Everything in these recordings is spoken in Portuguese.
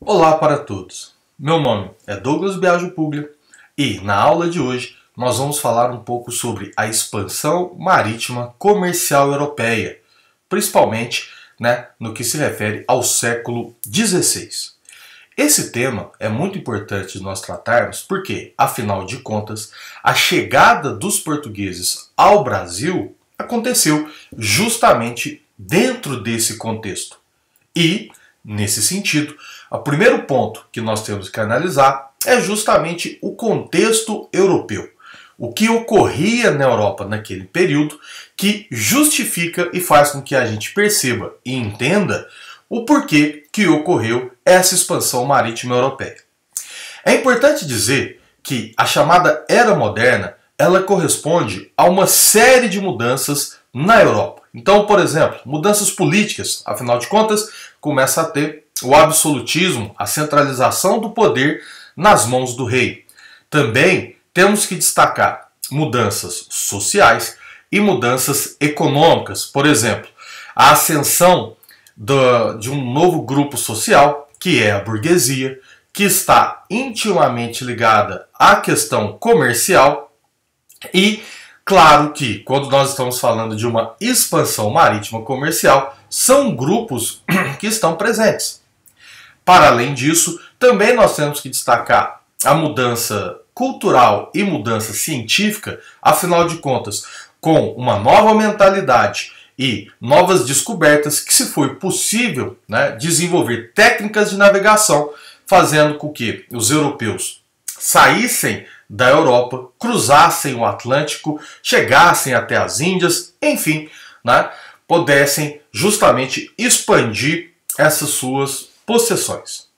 Olá para todos, meu nome é Douglas Biagio Puglia e na aula de hoje nós vamos falar um pouco sobre a expansão marítima comercial europeia, principalmente no que se refere ao século XVI. Esse tema é muito importante de nós tratarmos porque, afinal de contas, a chegada dos portugueses ao Brasil aconteceu justamente dentro desse contexto. E, nesse sentido, o primeiro ponto que nós temos que analisar é justamente o contexto europeu. O que ocorria na Europa naquele período que justifica e faz com que a gente perceba e entenda o porquê que ocorreu essa expansão marítima europeia. É importante dizer que a chamada Era Moderna ela corresponde a uma série de mudanças na Europa. Então, por exemplo, mudanças políticas, afinal de contas, começa a ter o absolutismo, a centralização do poder nas mãos do rei. Também temos que destacar mudanças sociais e mudanças econômicas. Por exemplo, a ascensão de um novo grupo social, que é a burguesia, que está intimamente ligada à questão comercial e, claro que, quando nós estamos falando de uma expansão marítima comercial, são grupos que estão presentes. Para além disso, também nós temos que destacar a mudança cultural e mudança científica, afinal de contas, com uma nova mentalidade e novas descobertas que se foi possível desenvolver técnicas de navegação, fazendo com que os europeus saíssem da Europa, cruzassem o Atlântico, chegassem até as Índias, enfim, pudessem justamente expandir essas suas possessões.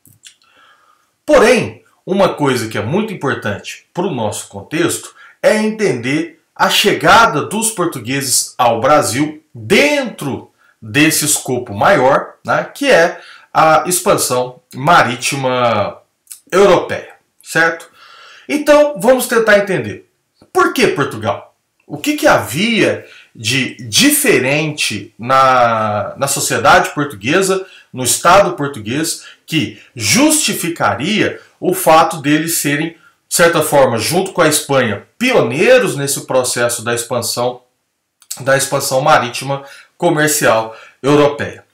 Porém, uma coisa que é muito importante para o nosso contexto é entender a chegada dos portugueses ao Brasil dentro desse escopo maior, que é a expansão marítima europeia, certo? Então, vamos tentar entender. Por que Portugal? O que havia de diferente na sociedade portuguesa, no Estado português, que justificaria o fato deles serem, de certa forma, junto com a Espanha, pioneiros nesse processo da expansão marítima comercial europeia?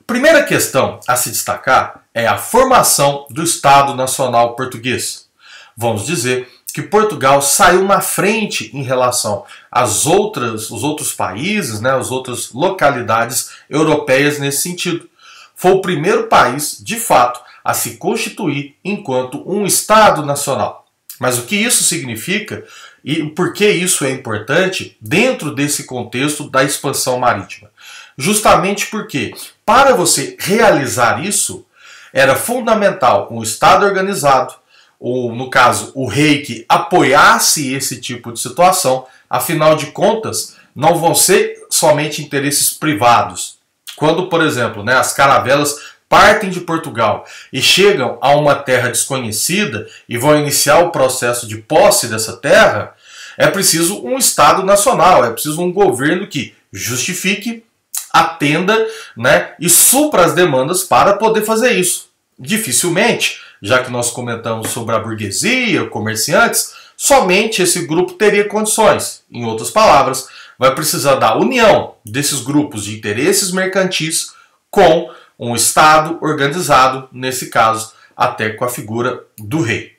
A primeira questão a se destacar é a formação do Estado Nacional Português. Vamos dizer que Portugal saiu na frente em relação os outros países, as outras localidades europeias nesse sentido. Foi o primeiro país, de fato, a se constituir enquanto um Estado nacional. Mas o que isso significa e por que isso é importante dentro desse contexto da expansão marítima? Justamente porque, para você realizar isso, era fundamental um Estado organizado, ou, no caso, o rei que apoiasse esse tipo de situação. Afinal de contas, não vão ser somente interesses privados. Quando, por exemplo, as caravelas partem de Portugal e chegam a uma terra desconhecida e vão iniciar o processo de posse dessa terra, é preciso um Estado nacional, é preciso um governo que justifique, atenda e supra as demandas para poder fazer isso. Dificilmente, já que nós comentamos sobre a burguesia, comerciantes, somente esse grupo teria condições. Em outras palavras, vai precisar da união desses grupos de interesses mercantis com um Estado organizado, nesse caso, até com a figura do rei.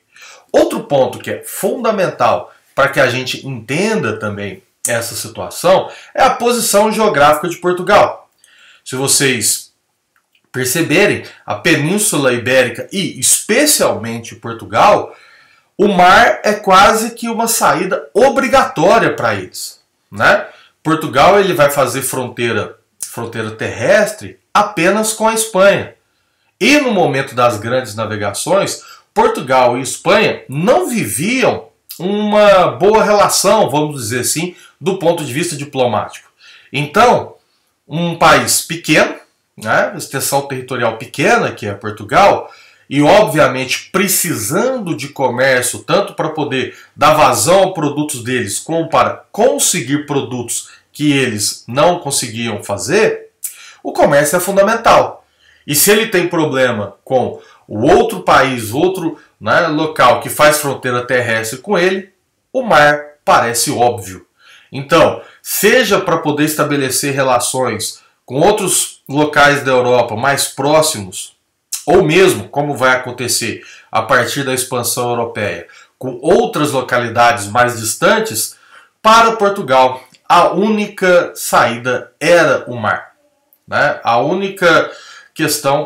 Outro ponto que é fundamental para que a gente entenda também essa situação é a posição geográfica de Portugal. Se vocês perceberem, a Península Ibérica e especialmente Portugal, o mar é quase que uma saída obrigatória para eles. Portugal ele vai fazer fronteira terrestre apenas com a Espanha. E no momento das grandes navegações, Portugal e Espanha não viviam uma boa relação, vamos dizer assim, do ponto de vista diplomático. Então, um país pequeno, extensão territorial pequena, que é Portugal, e obviamente precisando de comércio, tanto para poder dar vazão a produtos deles, como para conseguir produtos que eles não conseguiam fazer, o comércio é fundamental. E se ele tem problema com o outro país, outro, né, local que faz fronteira terrestre com ele, o mar parece óbvio. Então, seja para poder estabelecer relações com outros locais da Europa mais próximos, ou mesmo, como vai acontecer a partir da expansão europeia, com outras localidades mais distantes, para Portugal, a única saída era o mar, né? A única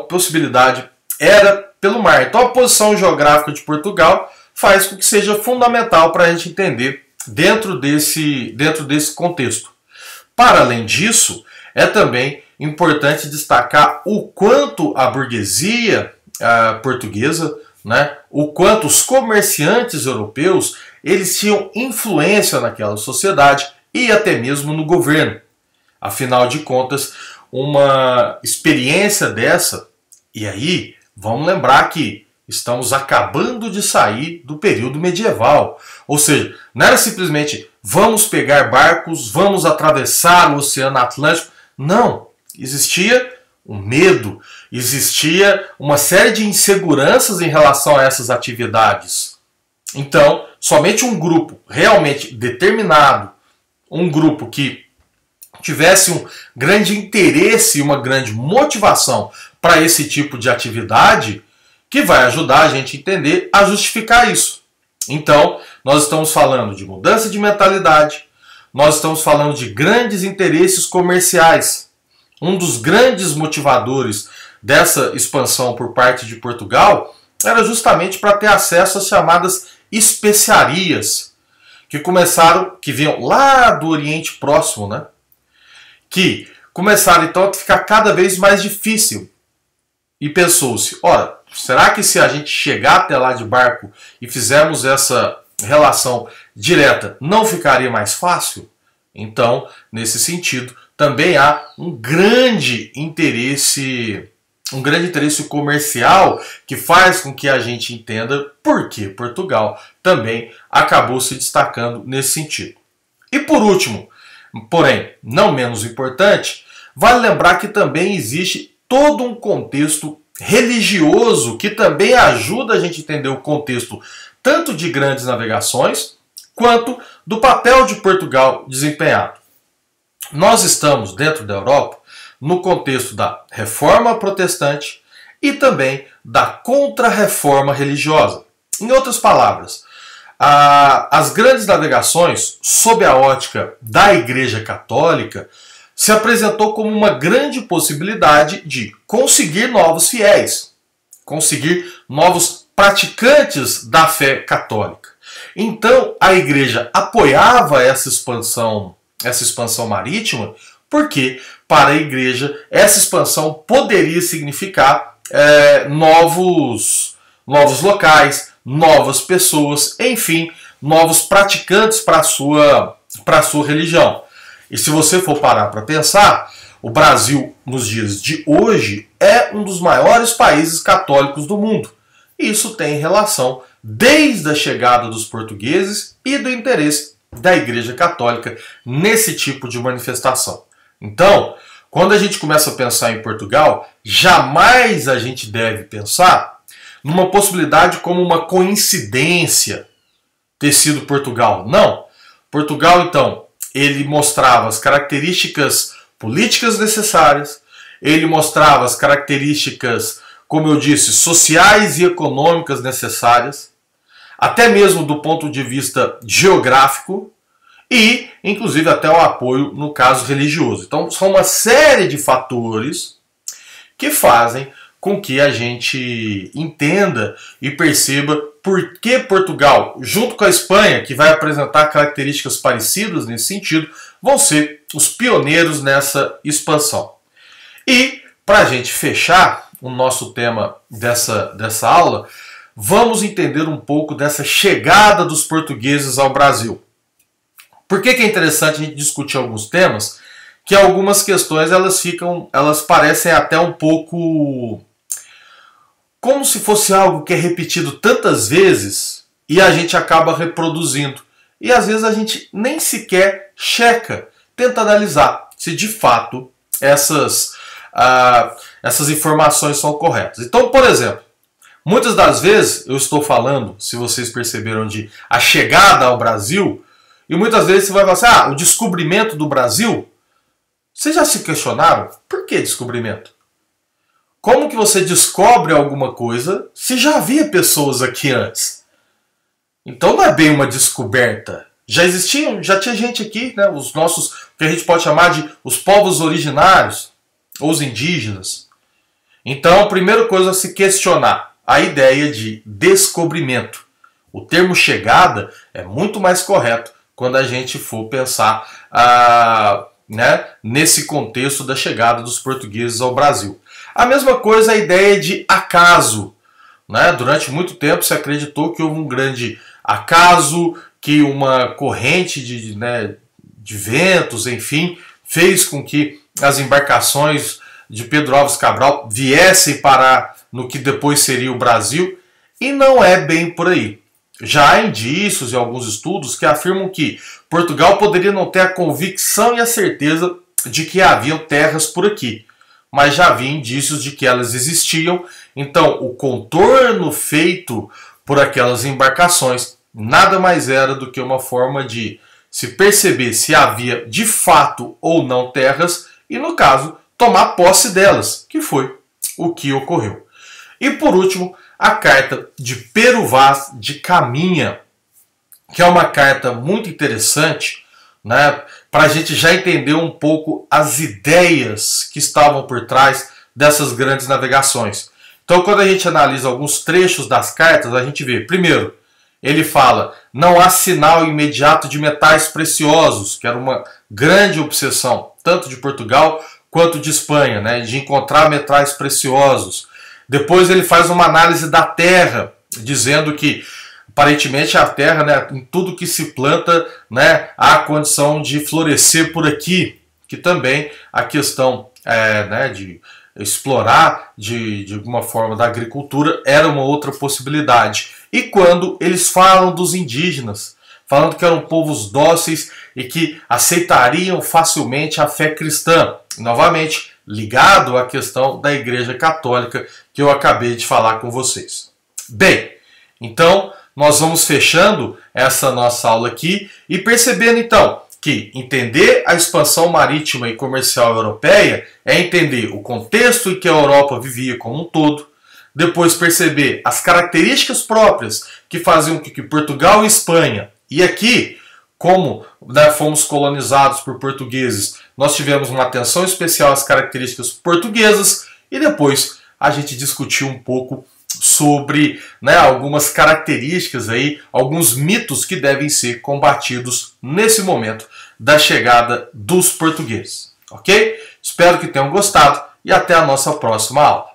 possibilidade era pelo mar. Então a posição geográfica de Portugal faz com que seja fundamental para a gente entender dentro desse contexto. Para além disso, é também importante destacar o quanto a burguesia portuguesa, né, o quanto os comerciantes europeus eles tinham influência naquela sociedade e até mesmo no governo. Afinal de contas, uma experiência dessa, e aí vamos lembrar que estamos acabando de sair do período medieval, ou seja, não era simplesmente vamos pegar barcos, vamos atravessar o Oceano Atlântico, não, existia um medo, existia uma série de inseguranças em relação a essas atividades. Então, somente um grupo realmente determinado, um grupo que tivesse um grande interesse e uma grande motivação para esse tipo de atividade, que vai ajudar a gente a entender, a justificar isso. Então, nós estamos falando de mudança de mentalidade, nós estamos falando de grandes interesses comerciais. Um dos grandes motivadores dessa expansão por parte de Portugal era justamente para ter acesso às chamadas especiarias, que vinham lá do Oriente Próximo, né? Que começaram então a ficar cada vez mais difícil. E pensou-se, ora, será que se a gente chegar até lá de barco e fizermos essa relação direta, não ficaria mais fácil? Então, nesse sentido, também há um grande interesse comercial que faz com que a gente entenda por que Portugal também acabou se destacando nesse sentido. E por último, porém não menos importante, vale lembrar que também existe todo um contexto religioso que também ajuda a gente a entender o contexto tanto de grandes navegações quanto do papel de Portugal desempenhado. Nós estamos dentro da Europa no contexto da reforma protestante e também da contra-reforma religiosa. Em outras palavras, as grandes navegações, sob a ótica da Igreja Católica, se apresentou como uma grande possibilidade de conseguir novos fiéis, conseguir novos praticantes da fé católica. Então, a Igreja apoiava essa expansão marítima, porque para a Igreja essa expansão poderia significar novos locais, novas pessoas, enfim, novos praticantes para a sua religião. E se você for parar para pensar, o Brasil, nos dias de hoje, é um dos maiores países católicos do mundo. E isso tem relação desde a chegada dos portugueses e do interesse da Igreja Católica nesse tipo de manifestação. Então, quando a gente começa a pensar em Portugal, jamais a gente deve pensar numa possibilidade como uma coincidência ter sido Portugal. Não. Portugal, então, ele mostrava as características políticas necessárias, ele mostrava as características, como eu disse, sociais e econômicas necessárias, até mesmo do ponto de vista geográfico e, inclusive, até o apoio no caso religioso. Então, são uma série de fatores que fazem com que a gente entenda e perceba por que Portugal, junto com a Espanha, que vai apresentar características parecidas nesse sentido, vão ser os pioneiros nessa expansão. E, para a gente fechar o nosso tema dessa aula, vamos entender um pouco dessa chegada dos portugueses ao Brasil. Por que é interessante a gente discutir alguns temas? Que algumas questões elas parecem até um pouco como se fosse algo que é repetido tantas vezes e a gente acaba reproduzindo. E às vezes a gente nem sequer checa, tenta analisar se de fato essas informações são corretas. Então, por exemplo, Muitas das vezes eu estou falando, se vocês perceberam, de a chegada ao Brasil, e muitas vezes você vai falar assim, o descobrimento do Brasil. Vocês já se questionaram? Por que descobrimento? Como que você descobre alguma coisa se já havia pessoas aqui antes? Então não é bem uma descoberta. Já existiam, já tinha gente aqui, né, os nossos, que a gente pode chamar de os povos originários, ou os indígenas. Então, a primeira coisa a se questionar, a ideia de descobrimento. O termo chegada é muito mais correto quando a gente for pensar nesse contexto da chegada dos portugueses ao Brasil. A mesma coisa a ideia de acaso. Né? Durante muito tempo se acreditou que houve um grande acaso, que uma corrente de ventos, enfim, fez com que as embarcações de Pedro Álvares Cabral viessem parar no que depois seria o Brasil, e não é bem por aí. Já há indícios e alguns estudos que afirmam que Portugal poderia não ter a convicção e a certeza de que haviam terras por aqui, mas já havia indícios de que elas existiam. Então, o contorno feito por aquelas embarcações nada mais era do que uma forma de se perceber se havia de fato ou não terras e, no caso, tomar posse delas, que foi o que ocorreu. E, por último, a carta de Pero Vaz de Caminha, que é uma carta muito interessante, né, para a gente já entender um pouco as ideias que estavam por trás dessas grandes navegações. Então, quando a gente analisa alguns trechos das cartas, a gente vê, primeiro, ele fala, não há sinal imediato de metais preciosos, que era uma grande obsessão, tanto de Portugal quanto de Espanha, né, de encontrar metais preciosos. Depois ele faz uma análise da terra, dizendo que aparentemente a terra, né, em tudo que se planta, né, há condição de florescer por aqui, que também a questão de explorar de alguma forma da agricultura era uma outra possibilidade. E quando eles falam dos indígenas, falando que eram povos dóceis e que aceitariam facilmente a fé cristã, novamente ligado à questão da Igreja Católica que eu acabei de falar com vocês. Bem, então nós vamos fechando essa nossa aula aqui e percebendo então que entender a expansão marítima e comercial europeia é entender o contexto em que a Europa vivia como um todo, depois perceber as características próprias que faziam com que Portugal e Espanha, e aqui, como fomos colonizados por portugueses, nós tivemos uma atenção especial às características portuguesas, e depois a gente discutiu um pouco sobre algumas características, alguns mitos que devem ser combatidos nesse momento da chegada dos portugueses. Ok? Espero que tenham gostado e até a nossa próxima aula.